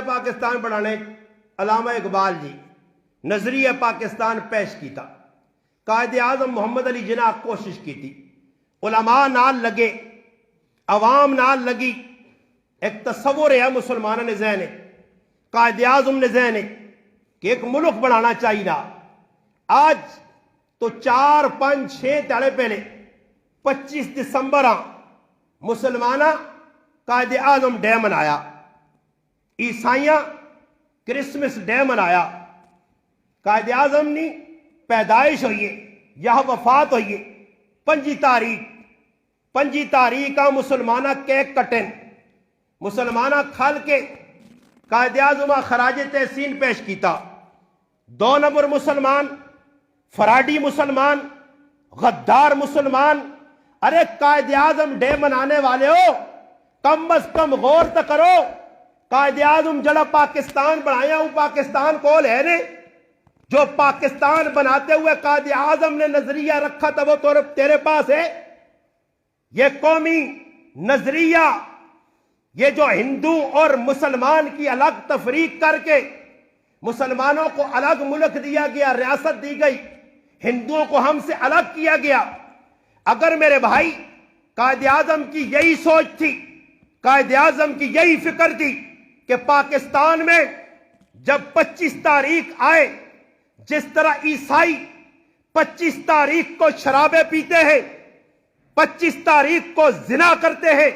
پاکستان بڑھانے علامہ اقبال جی نظریہ پاکستان پیش کیتا، قائد اعظم محمد علی جناح کوشش کی تھی، علماء نال لگے، عوام نال لگی، ایک تصور ہے مسلمانوں نے ذہن ہے، قائد اعظم نے ذہن ہے کہ ایک ملک بڑھانا چاہیے نا۔ آج تو 4 5 6 تاڑے پہلے 25 دسمبر مسلمانہ قائد اعظم ڈے منایا، عیسائیاں کرسمس ڈے منایا۔ قائد اعظم نے پیدائش ہوئی ہے یا وفات ہوئی ہے 5 تاریخ کا مسلمانہ کیک کٹن، مسلمانہ کھل کے قائد اعظم خراج تحسین پیش کیتا۔ 2 نمبر مسلمان، فراڈی مسلمان، غدار مسلمان، ارے قائد اعظم ڈے منانے والے ہو، کم از کم غور تو کرو، قائد اعظم جڑا پاکستان بنایا ہوں پاکستان کول ہے نے، جو پاکستان بناتے ہوئے قائد اعظم نے نظریہ رکھا تھا وہ تیرے پاس ہے؟ یہ قومی نظریہ، یہ جو ہندو اور مسلمان کی الگ تفریق کر کے مسلمانوں کو الگ ملک دیا گیا، ریاست دی گئی، ہندوؤں کو ہم سے الگ کیا گیا۔ اگر میرے بھائی قائد اعظم کی یہی سوچ تھی، قائد اعظم کی یہی فکر تھی کہ پاکستان میں جب 25 تاریخ آئے، جس طرح عیسائی 25 تاریخ کو شرابیں پیتے ہیں، 25 تاریخ کو زنا کرتے ہیں،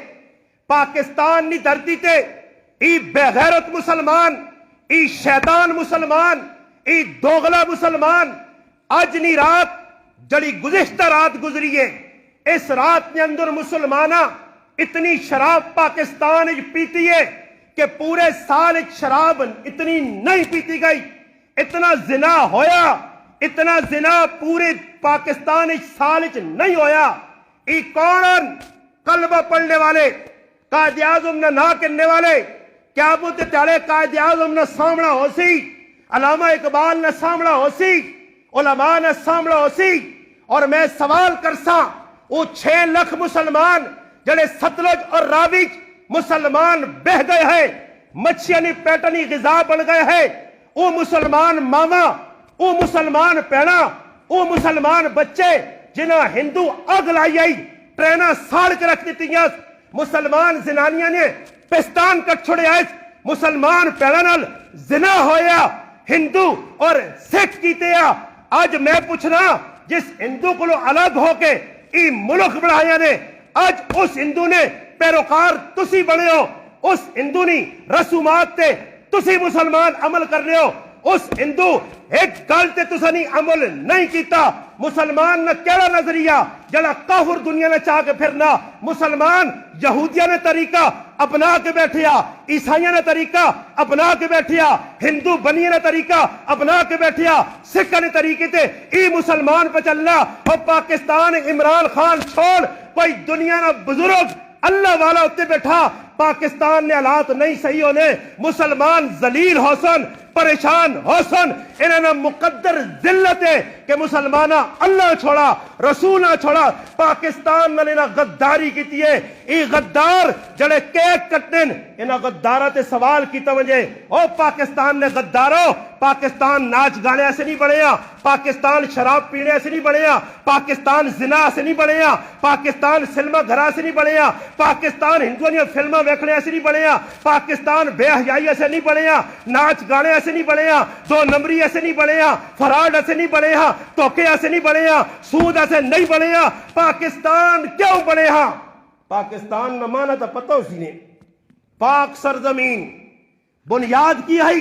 پاکستان نہیں دھرتی تے ای بے غیرت مسلمان، ای شیطان مسلمان، ای دوغلا مسلمان اج نہیں رات جڑی گزشتہ رات گزری ہے، اس رات کے اندر مسلمانہ اتنی شراب پاکستان پیتی ہے کہ پورے سال شراب اتنی نہیں پیتی گئی، اتنا زنا ہویا، اتنا زنا پورے پاکستان سال نہیں ہویا۔ ای کون کلمہ پڑھنے والے، قائد اعظم نہ نہ کرنے والے، کیا بوتے تیارے قائد اعظم نہ سامنا ہو سی، علامہ اقبال نہ سامنا ہو سی، علماء نہ سامنا ہو سی۔ اور میں سوال کرساں، وہ 6 لاکھ مسلمان جڑے ستلج اور راوی مسلمان بہ گئے ہیں، مچھیاں نی پیٹنی غذا بن گئے ہیں، وہ مسلمان ماما، وہ مسلمان پیڑا، وہ مسلمان بچے جنہاں ہندو اگ لائی آئی ٹرینہ ساڑ کے رکھ دیتی ہیں، مسلمان زنانیاں نے پستان کٹ چھوڑے آئے، مسلمان پیڑا نال زنا ہویا، ہندو اور سکھ کیتے ہیں۔ آج میں پوچھنا جس ہندو کو الگ ہو کے ای ملک بڑھایا نے، آج اس ہندو نے پیروکار تسی بنے ہو، اس ہندو نے رسومات تے تسی مسلمان عمل کر رہے ہو، اس ہندو ایک گل تے تسا نہیں عمل نہیں کیتا۔ مسلمان نہ کیڑا نظریہ جڑا کافر دنیا نے چاہ کے پھرنا، مسلمان یہودیاں نے طریقہ اپنا کے بیٹھیا، عیسائیاں نے طریقہ اپنا کے بیٹھیا، ہندو بنیاں نے طریقہ اپنا کے بیٹھیا، سکھاں نے طریقے تے ای مسلمان پہ چلنا۔ اور پاکستان عمران خان چھوڑ کوئی دنیا نہ بزرگ اللہ والا ہوتے بیٹھا، پاکستان نے حالات نہیں صحیح ہونے، مسلمان ذلیل حسن پریشان حسن، انہیں مقدر ذلت ہے کہ مسلمانہ اللہ چھوڑا، رسول نہ چھوڑا، پاکستان نے انہیں غداری کی تھی ہے۔ ای غدار جڑے کیک کٹن، انہیں غدارہ تے سوال کی توجہ، او پاکستان نے غدارو، پاکستان ناچ گانے ایسے نہیں بڑھے ہیں، پاکستان شراب پینے ایسے نہیں بڑھے ہیں، پاکستان زنا سے نہیں بڑھے ہیں، پاکستان سلمہ گھرا سے نہیں بڑھے ہیں، پاکستان ہندوؤں نے فلمہ ویکھنے ایسے نہیں بڑھے ہیں، پاکستان بے حیائی ایسے نہیں بڑھے ہیں، ناچ گانے ایسے نہیں بڑھے ہیں، 2 نمبری ایسے نہیں بڑھے ہیں، فراڈ ایسے نہیں بڑھے ہیں، دھوکے ایسے نہیں بڑھے ہیں، سود ایسے نہیں بڑھے ہیں۔ پاکستان کیوں بڑھے ہیں؟ پاکستان نہ مانا تھا پتہ اسی نے، پاک سرزمین بنیاد کی ہے،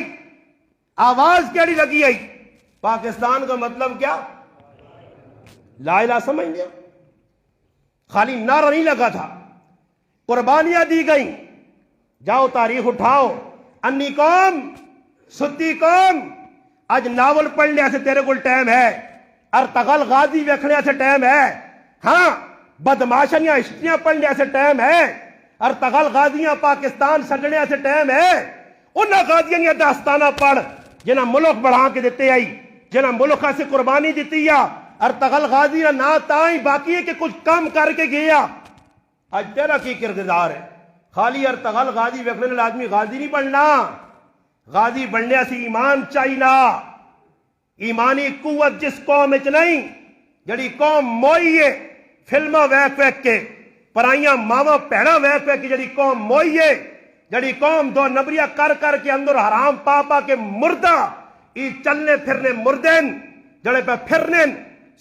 آواز کیڑی لگی ہے؟ پاکستان کا مطلب کیا؟ لا الہ سمجھ لیا، خالی نعرہ نہیں لگا تھا، قربانیاں دی گئیں۔ جاؤ تاریخ اٹھاؤ، انی قوم ستی قوم، آج ناول پڑھنے سے تیرے کو ٹائم ہے، ارتغل غازی ویکھنے سے ٹائم ہے، ہاں بدماشنیاں ہسٹریاں پڑھنے سے ٹائم ہے، ارتغل غازیاں پاکستان سجنے سے ٹائم ہے، انہاں غازیاں نے داستانہ پڑھ جنہاں ملک بڑھا کے دیتے آئی، جنہاں ملکہ سے قربانی دیتی یا ارتغل غازی نہ تائیں باقی ہے کہ کچھ کم کر کے گیا۔ آج تیرا کی کردار ہے؟ خالی ارتغل غازی ویکھنے آدمی غازی نہیں بننا، غازی بننے سی ایمان چاہیے ایمانی قوت جس قوم وچ نہیں جڑی قوم موئیے فلماں ویکھ ویکھ کے پرائیاں ماواں بھیڑاں ویکھ ویکھ کے جڑی قوم موئیے جڑی قوم دو نبریہ کر کر کے اندر حرام پا پا کے مردہ ای چلنے پھرنے مردین جڑے پہ پھرنے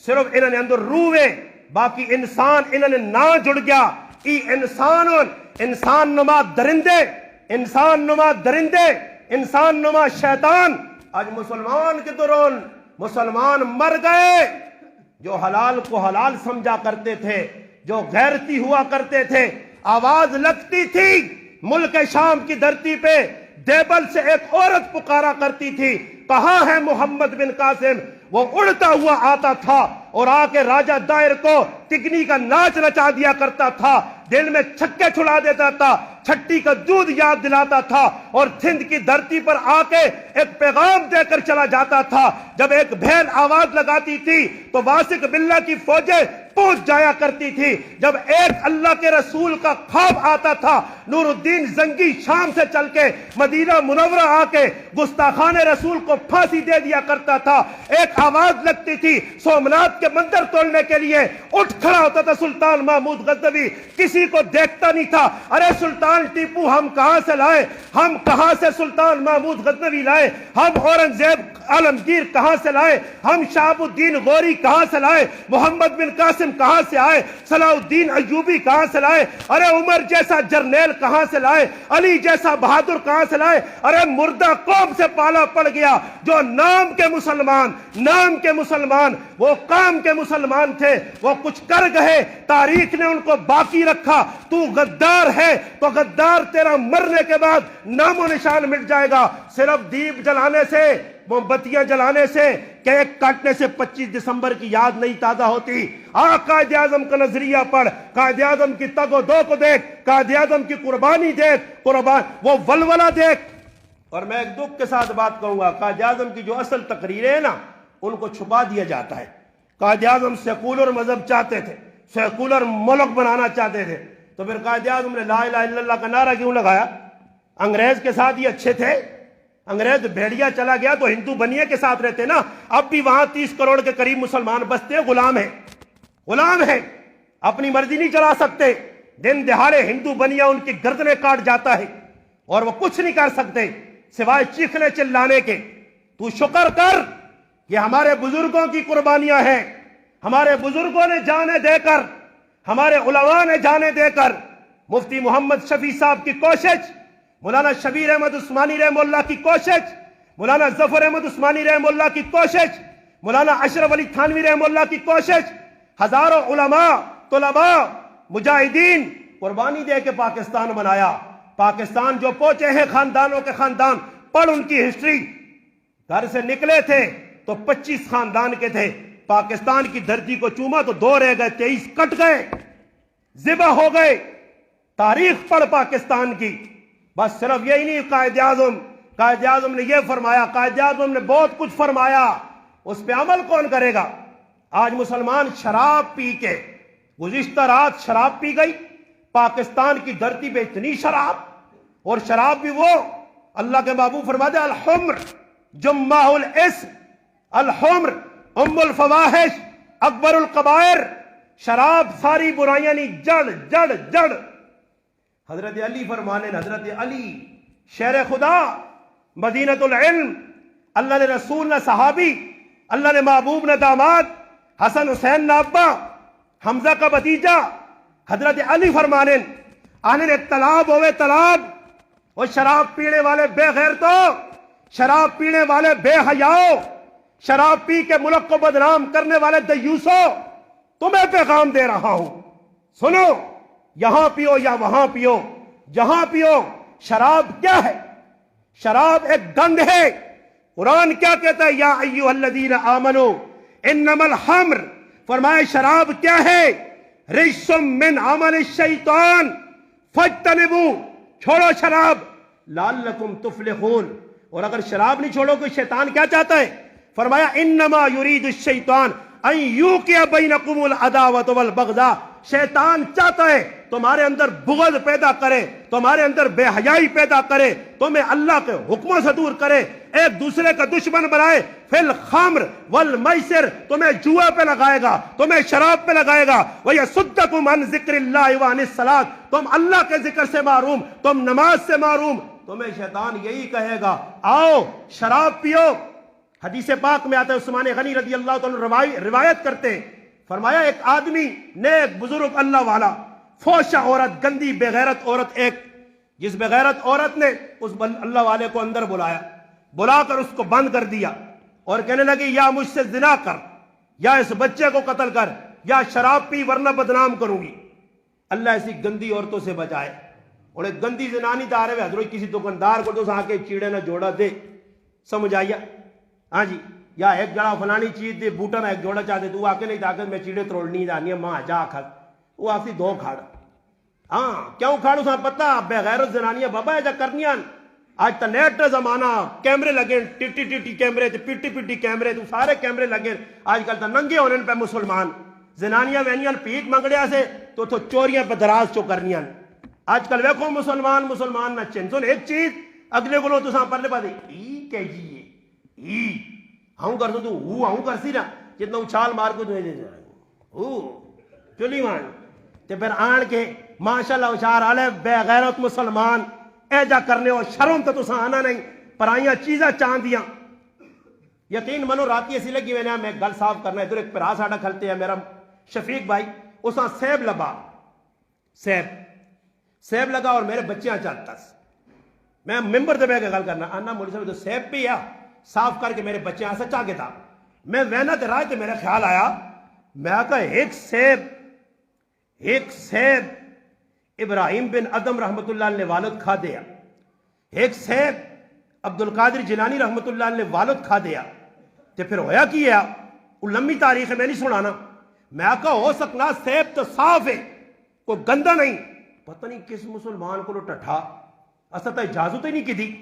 صرف انہوں نے اندر روے باقی انسان انہوں نے نہ جڑ گیا ای انسان نما درندے انسان نما شیطان آج مسلمان کے دوران مسلمان مر گئے جو حلال کو حلال سمجھا کرتے تھے جو غیرتی ہوا کرتے تھے آواز لگتی تھی ملک شام کی دھرتی پہ دیبل سے ایک عورت پکارا کرتی تھی کہاں ہے محمد بن قاسم وہ اڑتا ہوا آتا تھا اور آ کے راجہ دائر کو تگنی کا ناچ نچا دیا کرتا تھا دل میں چھکے چھڑا دیتا تھا چھٹی کا دودھ یاد دلاتا تھا اور سندھ کی دھرتی پر آ کے ایک پیغام دے کر چلا جاتا تھا جب ایک بھیل آواز لگاتی تھی تو واسق باللہ کی فوجیں پہنچ جایا کرتی تھی جب ایک اللہ کے رسول کا خواب آتا تھا نور الدین زنگی شام سے چل کے مدینہ منورہ آ کے گستاخان رسول کو پھانسی دے دیا کرتا تھا ایک آواز لگتی تھی سومنات کے مندر توڑنے کے لیے اٹھ کھڑا ہوتا تھا سلطان محمود غزنوی کسی کو دیکھتا نہیں تھا ارے سلطان ٹیپو ہم کہاں سے لائے ہم کہاں سے سلطان محمود غزنوی لائے ہم اورنگزیب عالمگیر کہاں سے لائے ہم شہاب الدین غوری کہاں سے لائے محمد بن قاسم کہاں سے آئے صلاح الدین ایوبی کہاں سے لائے ارے عمر جیسا جرنیل کہاں سے لائے علی جیسا بہادر کہاں سے لائے ارے مردہ قوم سے پالا پڑ گیا جو نام کے مسلمان وہ کام کے مسلمان تھے وہ کچھ کر گئے تاریخ نے ان کو باقی رکھا تو غدار ہے تو غدار تیرا مرنے کے بعد نام و نشان مٹ جائے گا صرف دیپ جلانے سے موم جلانے سے کیک کاٹنے سے 25 دسمبر کی یاد نہیں تازہ ہوتی قائد اعظم کا نظریہ پڑھ قائد اعظم کی تگ و دو کو دیکھ قائد اعظم کی قربانی دیکھ وہ ولولہ دیکھ اور میں ایک دکھ کے ساتھ بات کہوں گا قائد اعظم کی جو اصل تقریریں ہیں نا ان کو چھپا دیا جاتا ہے قائد اعظم سیکولر مذہب چاہتے تھے سیکولر ملک بنانا چاہتے تھے تو پھر قائد اعظم نے لا الہ الا اللہ کا نعرہ کیوں لگایا انگریز کے ساتھ یہ اچھے تھے انگریز بھیڑیا چلا گیا تو ہندو بنیے کے ساتھ رہتے نا اب بھی وہاں 30 کروڑ کے قریب مسلمان بستے ہیں غلام ہیں اپنی مرضی نہیں چلا سکتے دن دہاڑے ہندو بنیا ان کی گردنیں کاٹ جاتا ہے اور وہ کچھ نہیں کر سکتے سوائے چیخنے چلانے کے تو شکر کر یہ ہمارے بزرگوں کی قربانیاں ہیں ہمارے بزرگوں نے جانے دے کر ہمارے علماء نے جانے دے کر مفتی محمد شفیع صاحب کی کوشش مولانا شبیر احمد عثمانی رحمہ اللہ کی کوشش مولانا ظفر احمد عثمانی رحمہ اللہ کی کوشش مولانا اشرف علی تھانوی رحمہ اللہ کی کوشش ہزاروں علماء طلباء مجاہدین قربانی دے کے پاکستان بنایا پاکستان جو پہنچے ہیں خاندانوں کے خاندان پڑھ ان کی ہسٹری گھر سے نکلے تھے تو 25 خاندان کے تھے پاکستان کی دھرتی کو چوما تو 2 رہ گئے 23 کٹ گئے ذبح ہو گئے تاریخ پڑھ پاکستان کی بس صرف یہی نہیں قائد اعظم نے یہ فرمایا قائد اعظم نے بہت کچھ فرمایا اس پہ عمل کون کرے گا آج مسلمان شراب پی کے گزشتہ رات شراب پی گئی پاکستان کی دھرتی پہ اتنی شراب اور شراب بھی وہ اللہ کے محبوب فرما دے الحمر جماح الاسم الحمر ام الفواحش اکبر القبائر شراب ساری برائیاں نہیں جڑ حضرت علی فرمانے حضرت علی شیر خدا مدینۃ العلم اللہ نے رسول نہ صحابی اللہ نے محبوب نہ داماد حسن حسین نہ ابا حمزہ کا بھتیجا حضرت علی فرمانے آنے طلاب ہوئے طلاب وہ شراب پینے والے بے غیرتو شراب پینے والے بے حیاؤ شراب پی کے ملک کو بدنام کرنے والے دیوسو تمہیں پیغام دے رہا ہوں سنو یہاں پیو یا وہاں پیو جہاں پیو شراب کیا ہے شراب ایک گند ہے قرآن کیا کہتا ہے یا ایھا الذین آمنو انما الخمر فرمائے شراب کیا ہے رجس من عمل الشیطان فاجتنبوا چھوڑو شراب لعلکم تفلحون اور اگر شراب نہیں چھوڑو کوئی شیطان کیا چاہتا ہے فرمایا انما یرید الشیطان ان یوقع بینکم العداوۃ والبغضاء شیطان چاہتا ہے تمہارے اندر بغض پیدا کرے، تمہارے اندر بے حیائی پیدا کرے، تمہیں اللہ کے حکموں سے دور کرے، ایک دوسرے کا دشمن بنائے، فی الخمر والمیسر، تمہیں جوا پہ لگائے گا، تمہیں شراب پہ لگائے گا، وَيَصُدَّكُمْ عَنْ ذِكْرِ اللَّهِ وَعَنِ الصَّلَاةِ، تم اللہ کے ذکر سے معروم، تم نماز سے معروم، تمہیں شیطان یہی کہے گا آؤ شراب پیو۔ حدیث پاک میں آتا ہے، عثمان غنی رضی اللہ تعالیٰ روایت کرتے ہیں، فرمایا ایک آدمی نیک بزرگ اللہ والا، فوشا عورت، گندی بغیرت عورت، ایک جس بغیرت عورت نے اس اللہ والے کو اندر بلا کر اس کو بند کر دیا اور کہنے لگی یا مجھ سے زنا کر، یا اس بچے کو قتل کر، یا شراب پی ورنہ بدنام کروں گی۔ اللہ ایسی گندی عورتوں سے بچائے۔ اور ایک گندی زنانی دار ہے حضرت کسی دکاندار کو تو آ کے چیڑے نہ جوڑا دے، سمجھ آئیا؟ ہاں جی، یا ایک جڑا فلانی چیز دے بوٹا نہ ایک جوڑا چاہتے تو آ کے نہیں طاقت میں چیڑے تروڑنی دانی ہے ماں جا کھڑ وہ آپ دو کھڑ۔ ہاں کیوں کھاڑو سا پتہ بے غیرت زنانیاں بابا ایجا کرنیاں۔ آج تا نیٹ زمانہ، کیمرے لگے، ٹی ٹی کیمرے تے پی ٹی کیمرے تو سارے کیمرے لگے، آج کل تا ننگے ہونے پہ مسلمان زنانیاں وینیاں پیٹ منگڑیا سے تو چوریاں پہ دراز چو کرنیاں۔ آج کل ویکھو مسلمان نہ چن سن ایک چیز اگلے کو تو ساں پرلے پا دے ای کہ جی ای ہوں کر تو ہوں کر سی نا جتنا اچھال مار کو دے چلی مان تے پھر آن کے ماشاءاللہ اچھار آلے بے غیرت مسلمان ایجا کرنے اور شرم تو ساں آنا نہیں پرائیاں چیزاں چاند دیاں۔ یقین منو راتی ایسی لگی میں گل صاف کرنا ہے، ادھر ایک پرا ساڑا کھلتے ہیں میرا شفیق بھائی، اساں سیب لبا سیب لگا اور میرے بچیاں چلتا میں ممبر دے بے کے گل کرنا آنا مولی صاحب تو سیب پہ صاف کر کے میرے بچے سچا کے تھا میں وینا تے رائے تے میرا خیال آیا میں کہا ایک سیب ابراہیم بن ادم رحمت اللہ علیہ والد کھا دیا، ایک سیب عبدالقادر جیلانی رحمت اللہ علیہ والد کھا دیا، تے پھر ہویا کی ہے وہ لمبی تاریخ ہے میں نہیں سنانا۔ میں کہا ہو سکنا سیب تو صاف ہے کوئی گندہ نہیں، پتہ نہیں کس مسلمان کو ٹٹھا اصل تو اجازت ہی نہیں کی تھی۔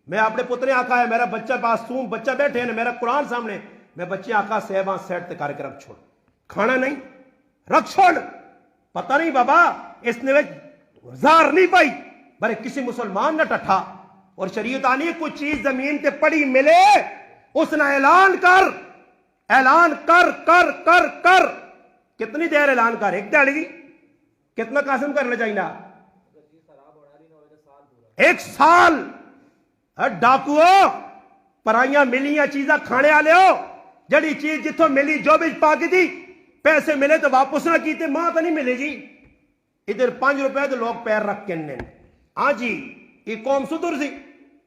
میں اپنے پترے آقا ہے میرا بچہ معصوم بچہ بیٹھے ہیں میرا قرآن سامنے، میں بچے آقا سیباں سیٹ تے کر کے رکھ چھوڑ کھانا نہیں رکھ چھوڑ، پتہ نہیں بابا اس نے زار نہیں پائی برے کسی مسلمان نہ ٹٹھا۔ اور شریعت آنی کوئی چیز زمین تے پڑی ملے اس نے اعلان کر کتنی دیر اعلان کر ایک دیڑی کتنا قاسم کرنا چاہیے ایک سال۔ ڈاکو پرائیاں ملیاں چیزاں کھانے آلے ہو جڑی چیز جتوں ملی جو بھی پاکی تھی پیسے ملے تو واپس نہ کیتے ماں تو نہیں ملے جی ادھر 5 روپے تو لوگ پیر رکھ کے نین۔ ہاں جی یہ قوم سدھر سی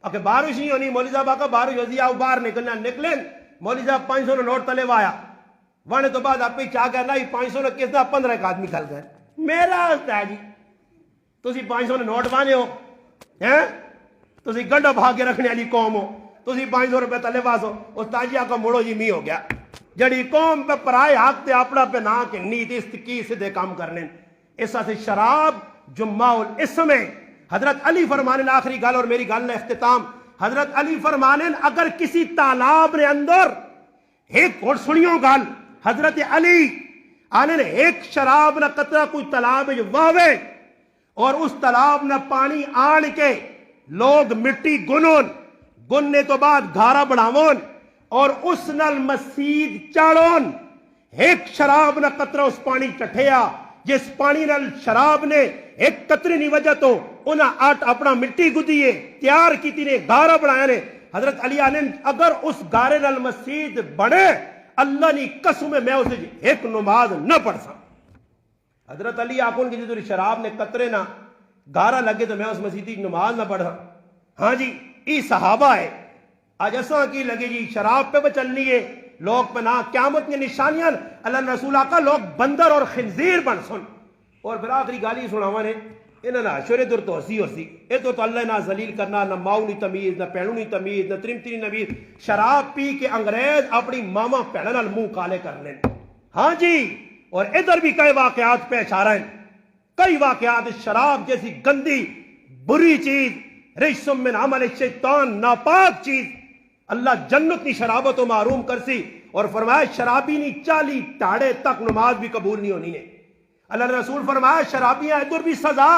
اگر بارش نہیں ہونی مولوی صاحب آقا بارش ہوتی آؤ باہر نکلنا نکلیں مولوی صاحب 500 نے نوٹ تلے وایا وانے تو بعد آپ ہی چاہ کرنا 500 نے کس طرح 15 ایک آدمی کھل گئے میرا ہے جی تسی 500 نے نوٹ بانے ہو تسی گنڈا بھا کے رکھنے والی قوم ہو تسی 500 روپے تلے واس ہو اس تاجی آقا موڑو جی می ہو گیا جڑی قوم پہ پرائے حق تے اپنا پہ نہ کہ نیت استقی سدھے کام کرنے اس سے شراب جمعہ الاسم حضرت علی فرمانے آخری گل اور میری گل نے اختتام حضرت علی فرمانے اگر کسی تالاب نے اندر ایک اور سنیوں گل حضرت علی آنے نے ایک شراب نہ قطرہ کوئی تالاب جو واوے اور اس تالاب نہ پانی آن کے لوگ مٹی گننے تو بعد گھارا بڑھاون اور اس نل مسید چاڑون ایک شراب نہ قطرہ اس پانی چٹھیا جس پانی نل شراب نے ایک قطرے نہیں وجہ تو انہاں آٹ اپنا مٹی گدیے تیار کی نے گھارا بڑھایا نے حضرت علی آنے اگر اس گارے نل مسید بڑھے اللہ نے قسم میں اسے ایک نماز نہ پڑھ سا حضرت علی آکون کی جو شراب نے قطرے نہ گارا لگے تو میں اس مسیدی نماز نہ پڑھا۔ ہاں جی ای صحابہ ہے آج ایسا کی لگے جی شراب پہ چلنی ہے لوگ پہ نہ قیامت میں نشانیاں اللہ رسول آقا لوگ بندر اور خنزیر بن سن اور پھر آخری گالی سناوا نے انہاں نہ شورے در تو ہسی اے تو اللہ نہ ذلیل کرنا نہ ماؤ نہیں تمیز نہ پیڑو نہیں تمیز نہ ترمتری نمیز شراب پی کے انگریز اپنی ماما پیڑن نال منہ کالے کر لیں۔ ہاں جی اور ادھر بھی کئی واقعات پیش آ رہے ہیں کئی واقعات شراب جیسی گندی بری چیز رجسم من عمل الشیطان ناپاک چیز اللہ جنت کی شرابت و معروم کرسی اور فرمایا شرابی نہیں 40 ٹاڑے تک نماز بھی قبول نہیں ہونی نے اللہ نے رسول فرمایا شرابیاں ادھر بھی سزا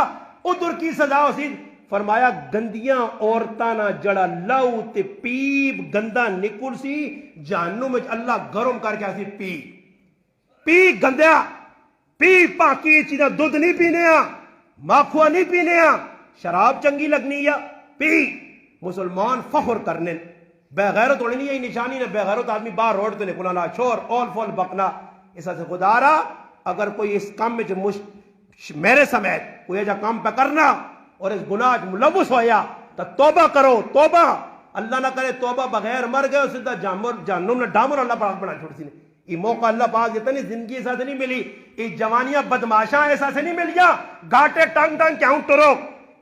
ادھر کی سزا اسی فرمایا گندیاں عورتاں نہ جڑا لو تے پیب گندا نکل سی جہنم وچ اللہ گرم کر کے اسی پی گندیا پی پاکی چیزاں دودھ نہیں پینے ماکھوا نہیں پینے شراب چنگی لگنی یا پی مسلمان فخر کرنے بے غیرت ہونے نہیں نشانی نے بے غیرت آدمی باہر روڈ تے نکلنا لا شور اول فول بکنا ایسا سے خدا رہا اگر کوئی اس کام میں میرے سمیت کوئی ایجا کام پہ کرنا اور اس گناہ ملوث ہویا تو توبہ کرو توبہ اللہ نہ کرے توبہ بغیر مر گئے اور سیدھا جہنم نے ڈامر اللہ پاک بنا چھوڑ سی نے یہ موقع اللہ پاک دیتا نہیں زندگی ایسا سے نہیں ملی یہ جوانیاں بدماشاں ایسا سے نہیں ملیا گاٹے ٹنگ ٹنگ کیوں ٹرو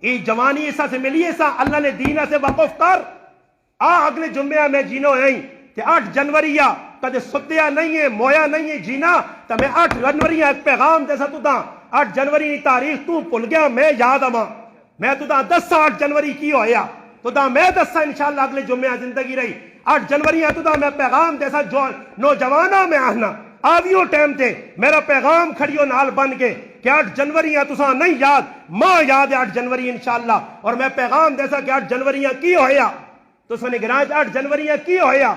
یہ جوانی ایسا سے ملی ایسا اللہ نے دینہ سے وقف کر اگلے جمعہ میں جینو ہیں کہ 8 جنوری کدے ستیا نہیں ہے مویا نہیں ہے جینا تو میں 8 جنوری ایک پیغام دے سا تو دا 8 جنوری تاریخ تو پل گیا میں یاد آما میں تو دا 8 جنوری کی ہویا تو دا میں دسا انشاءاللہ اگلے جمعہ زندگی رہی 8 جنوری ہے تو دا میں پیغام دے سا جو نوجوانہ میں آنا آویو ٹائم تے میرا پیغام کھڑیو نال بن کے کہ 8 جنوری ہے تسا نہیں یاد ماں یاد ہے 8 جنوری انشاءاللہ اور میں پیغام دے سا کہ 8 جنوری کی ہویا تو سنے گرانچ 8 جنوری کی ہویا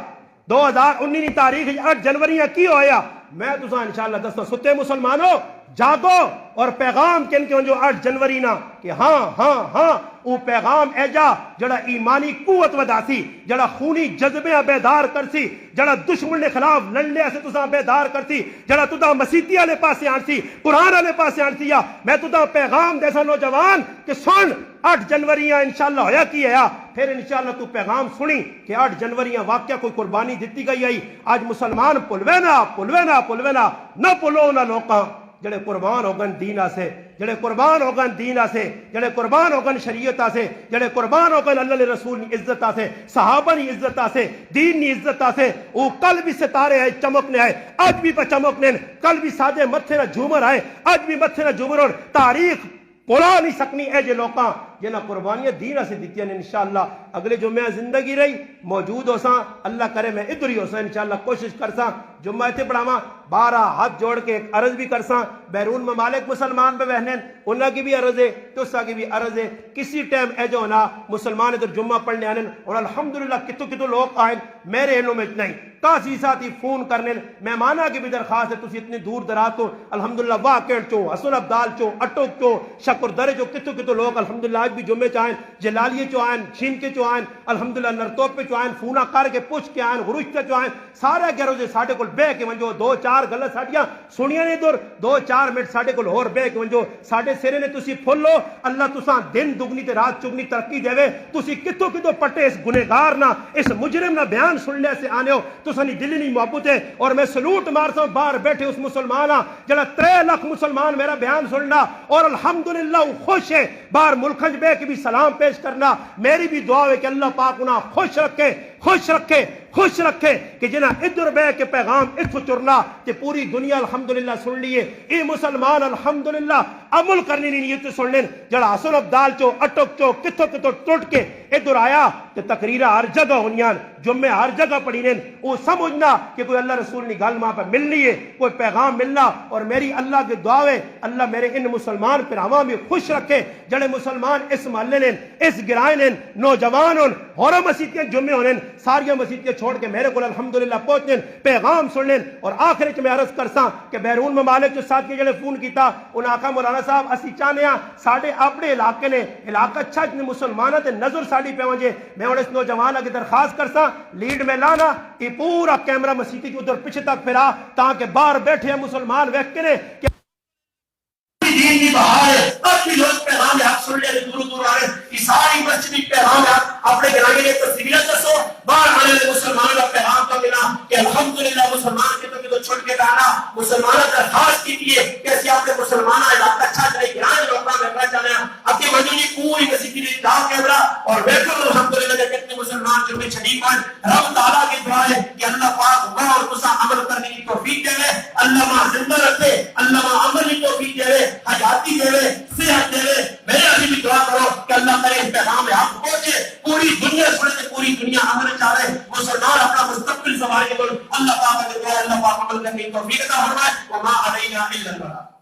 2019 تاریخ 8 جنوری کی ہویا میں تو انشاءاللہ دستا ستے مسلمانوں جاگو اور پیغام کن کے جو 8 جنوری نا کہ ہاں وہ پیغام ایجا جڑا ایمانی قوت وداسی جڑا خونی جذبے بیدار کرسی جڑا دشمن نے خلاف لڑنے سے تسا بیدار کرسی جڑا تدا مسیحی والے پاسے آنسی قرآن والے پاسے آنسی یا میں تدا پیغام دیسا نوجوان کہ سن 8 جنوری انشاءاللہ ہویا کی ہے پھر انشاءاللہ تو پیغام سنی کہ 8 جنوری واقعہ کوئی قربانی دیتی گئی ہے آج مسلمان پلوے نا نہ پلو نہ لوکاں جڑے قربان ہوگن دینا سے جڑے قربان ہوگن دینا سے جڑے قربان ہوگن شریعتہ سے جڑے قربان ہوگن اللہ علیہ رسول نی عزتہ سے صحابہ نی عزتہ سے دین نی عزتہ سے وہ کل بھی ستارے آئے چمکنے آئے آج بھی پہ چمکنے کل بھی سادے متھے نہ جھومر آئے آج بھی متھے نہ جھومر اور تاریخ پولا نہیں سکنی اے جے لوکاں جنہ قربانیاں دینا سے دیتی ہیں انشاءاللہ اگلے جمعہ زندگی رہی موجود ہو ساں اللہ کرے میں ادھر ہی ہو ساں انشاءاللہ کوشش کر ساں جمعہ تھے پڑھاواں 12 ہاتھ جوڑ کے ایک عرض بھی کر ساں بیرون ممالک مسلمان پہ بہنیں انہاں کی بھی عرض ہے توسا کی بھی عرض ہے کسی ٹائم اے جو ہونا مسلمان ادھر جمعہ پڑھنے آنے اور الحمدللہ کتو لوگ آئیں میرے علم میں نہیں کاسی ساتھی فون کرنے مہمانہ کی بھی درخواست ہے تسی اتنی دور دراز تو الحمدللہ واقع چو حسن عبدال چو اٹوک چو شکر درے چو کتو لوگ الحمدللہ آج بھی جمعے چاہیں جلالیے چو آئیں چھین کے چو آئیں الحمدللہ نرتوپ پہ چو آئیں فونا کر کے پوچھ کے آئیں غروشتے چو آئیں سارے گھروں سے ساڑھے کل بے کے ونجو 2-4 غلط ساڑھیاں سنیا نہیں دور 2-4 منٹ ساڑھے کل اور بے کے ونجو ساڑھے سیرے نے تسی پھول لو اللہ تساں دن دگنی تے رات چگنی ترقی دے وے تسی کتو پٹے اس گنہگار نہ اس مجرم نہ بیان سن لے سے آنے ہو تسانی دلی نہیں محبت ہے اور میں سلوٹ مارتا ہوں باہر بیٹھے اس مسلمانہ جڑا 3 لاکھ مسلمان میرا بیان سننا اور الحمدللہ وہ خوش ہے باہر ملکھنج بے کے بھی سلام پیش کرنا میری بھی دعا ہے کہ اللہ پاک انہاں خوش رکھے کہ جنہ ادھر بے کے پیغام اتھو چرنا کہ پوری دنیا الحمدللہ سن لیے اے مسلمان الحمدللہ عمل کرنی نہیں یہ تو سن لیں جڑا حسن عبدال چو اٹک چو کتو ٹوٹ کے ادھر آیا کہ تقریرہ ہر جگہ ہونیاں جمعے ہر جگہ پڑھی لیں وہ سمجھنا کہ کوئی اللہ رسول نے گل ماں پہ ملنی ہے کوئی پیغام ملنا اور میری اللہ کے دعوے اللہ میرے ان مسلمان پر ہوا میں خوش رکھے جڑے مسلمان اس محلے لیں اس گرائے لیں نوجوان ہوں اور مسیحیاں جمعے ہونے ساریاں مسیحیاں چھوڑ کے میرے کو الحمدللہ پہنچنے پیغام سن لیں اور آخر میں عرض کرساں کہ بیرون ممالک جو ساتھ کے جڑے فون کیتا ان آقا مولانا صاحب اسی چاہنے ہیں ساڑھے اپنے علاقے نے علاقہ اچھا جتنے مسلمانہ تے نظر ساڑھی پہ ونجے میں اور اس نوجوان کی درخواست کرساں لیڈ میں لانا یہ پورا کیمرہ مسیحی کی ادھر پیچھے تک پھرا تاکہ باہر بیٹھے مسلمان ویکھنے کہ دین کی بہار ہے اب بھی لوگ پیغام حق سن لے دور آ رہے یہ ساری مسجد پیغام حق اپنے گرانے کے تصویریں دسو باہر آنے والے مسلمان کا پیغام کا ملا کہ الحمدللہ مسلمان کے تو چھوٹ کے لانا مسلمانوں درخواست کی دیئے کہ اسی اپنے مسلمانہ علاقہ اچھا جائے گرانے لوگاں میں اپنا چاہنے ہیں اب کی وجونی پوری مسجد نے ڈاؤ کیمرہ اور بیٹھو الحمدللہ جب کتنے مسلمان جو میں شریف آئیں رب تعالیٰ کی دعا ہے کہ اللہ پاک ہوا اور تسا عمل کرنے کی توفیق دے لے اللہ ماں زندہ رکھے اللہ ماں عمل کی توفیق دے لے حیاتی دے لے صحت دے لے میرے ابھی بھی دعا کرو کہ اللہ کرے پیغام حق پہنچے پوری دنیا سنے پوری دنیا عمل چاہے مسلمان اپنا مستقبل سنبھالے اللہ پاک دے اللہ پاک عمل کرنے کی توفیق عطا فرمائے وما علینا الا البلاغ